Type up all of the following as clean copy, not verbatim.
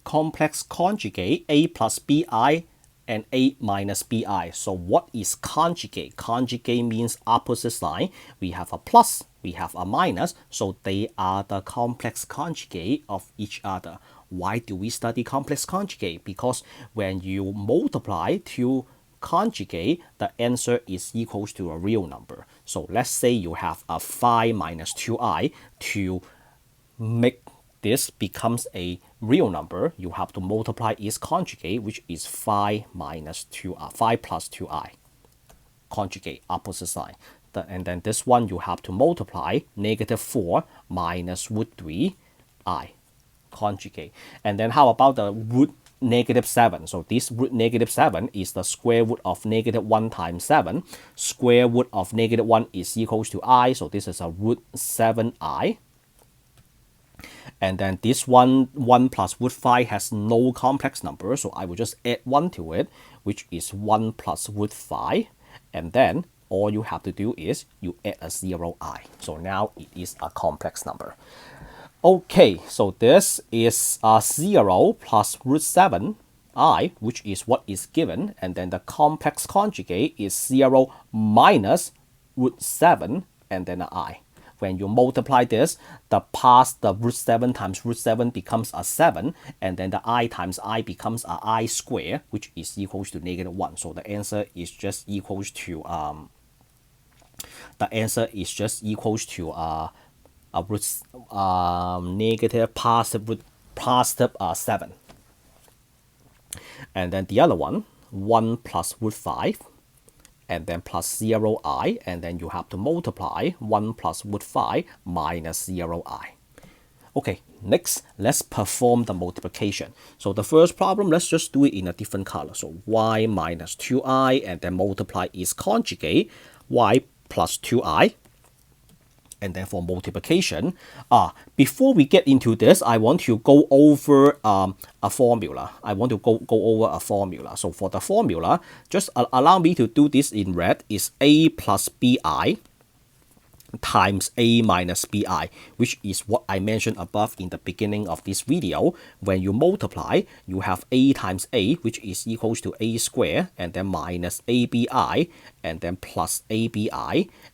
complex conjugate a plus bi and a minus bi. So what is conjugate? Conjugate means opposite sign. We have a plus, we have a minus, so they are the complex conjugate of each other. Why do we study complex conjugate? Because when you multiply two conjugate, the answer is equals to a real number. So let's say you have a 5 minus 2i. To make this becomes a real number, you have to multiply its conjugate, which is 5 minus 2i, 5 plus 2i. Conjugate, opposite sign. And then this one you have to multiply negative 4 minus root 3i. Conjugate. And then how about the root negative 7? So this root negative 7 is the square root of negative 1 times 7. Square root of negative 1 is equals to I, so this is a root 7i. And then this one, 1 plus root 5 has no complex number, so I will just add 1 to it, which is 1 plus root 5. And then all you have to do is you add a 0i. So now it is a complex number. Okay, so this is 0 plus root 7i, which is what is given. And then the complex conjugate is 0 minus root 7 and then an I. When you multiply this, the root 7 times root 7 becomes a 7, and then the I times I becomes a I square, which is equals to negative 1. So the answer is just equals to a root negative positive 7. And then the other one, 1 plus root 5, and then plus 0i, and then you have to multiply 1 plus root 5 minus 0i. Okay, next, let's perform the multiplication. So the first problem, let's just do it in a different color. So y minus 2i, and then multiply its conjugate, y plus 2i. And then for multiplication, before we get into this, I want to go over a formula. So for the formula, just allow me to do this in red. Is a plus bi times a minus bi, which is what I mentioned above in the beginning of this video. When you multiply, you have a times a, which is equals to a squared, and then minus abi, and then plus abi,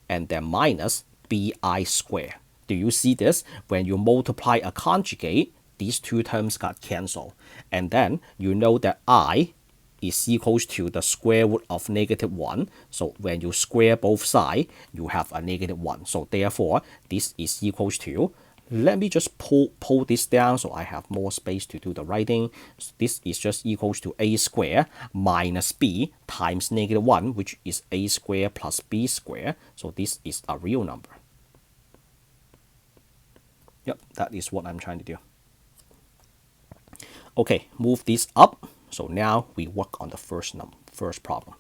and then minus bi squared. Do you see this? When you multiply a conjugate, these two terms got cancelled. And then you know that I is equals to the square root of negative 1. So when you square both sides, you have a negative 1. So therefore, this is equals to, let me just pull this down so I have more space to do the writing. So this is just equals to a squared minus b times negative 1, which is a squared plus b squared. So this is a real number. Yep, that is what I'm trying to do. Okay, move this up. So now we work on the first problem.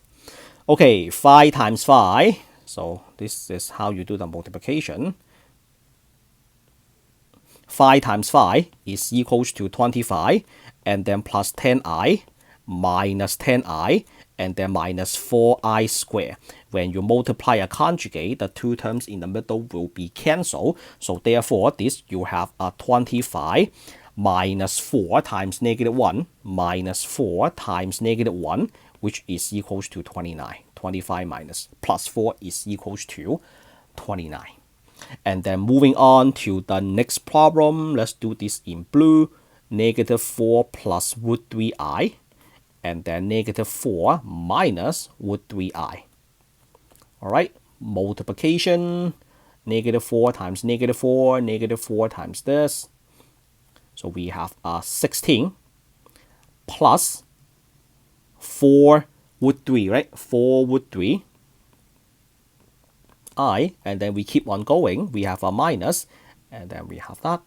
Okay, 5 times 5. So this is how you do the multiplication. 5 times 5 is equals to 25, and then plus 10i minus 10i, and then minus 4i squared. When you multiply a conjugate, the two terms in the middle will be cancelled. So therefore, this you have a 25 minus 4 times negative 1 minus 4 times negative 1, which is equals to 29. 25 minus plus 4 is equals to 29. And then moving on to the next problem, let's do this in blue. Negative 4 plus root 3i, and then negative 4 minus root 3i. All right, multiplication, negative 4 times negative 4, negative 4 times this. So we have 16 plus 4 root 3, right? 4 root 3 I, and then we keep on going. We have a minus, and then we have that.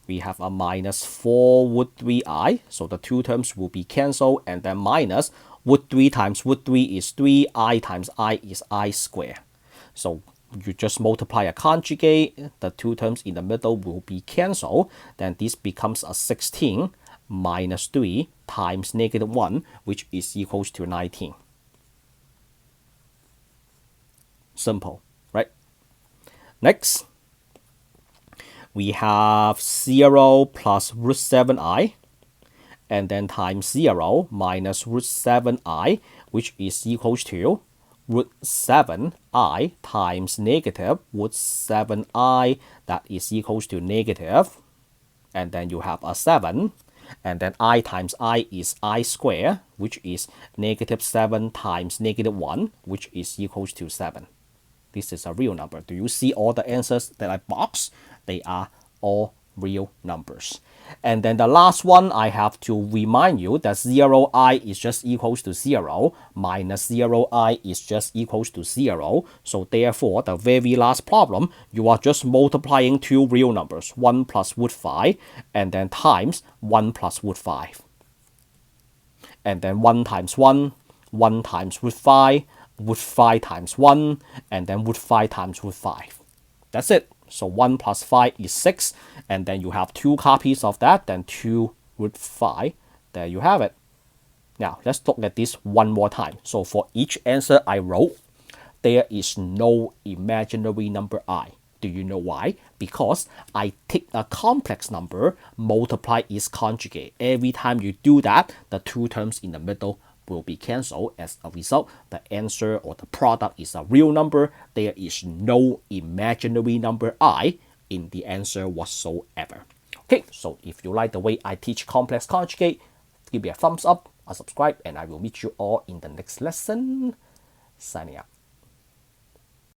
We have a minus 4 root 3i, so the two terms will be cancelled, and then minus root 3 times root 3 is 3, I times I is I squared. So you just multiply a conjugate, the two terms in the middle will be cancelled, then this becomes a 16 minus 3 times negative 1, which is equals to 19. Simple, right? Next, we have 0 plus root 7i, and then times 0 minus root 7i, which is equals to root 7i times negative root 7i, that is equals to negative, and then you have a 7, and then I times I is I square, which is negative 7 times negative 1, which is equals to 7. This is a real number. Do you see all the answers that I boxed? They are all real numbers. And then the last one, I have to remind you that 0i is just equals to 0, minus 0i is just equals to 0. So therefore, the very last problem, you are just multiplying two real numbers, 1 plus root 5, and then times 1 plus root 5. And then 1 times 1, 1 times root 5 times 1, and then root 5 times root 5. That's it. So 1 plus 5 is 6, and then you have 2 copies of that, then 2 root 5. There you have it. Now, let's look at this one more time. So for each answer I wrote, there is no imaginary number I. Do you know why? Because I take a complex number, multiply its conjugate. Every time you do that, the two terms in the middle will be cancelled. As a result, the answer or the product is a real number. There is no imaginary number I in the answer whatsoever. Okay, so if you like the way I teach complex conjugate, give me a thumbs up, a subscribe, and I will meet you all in the next lesson. Signing out.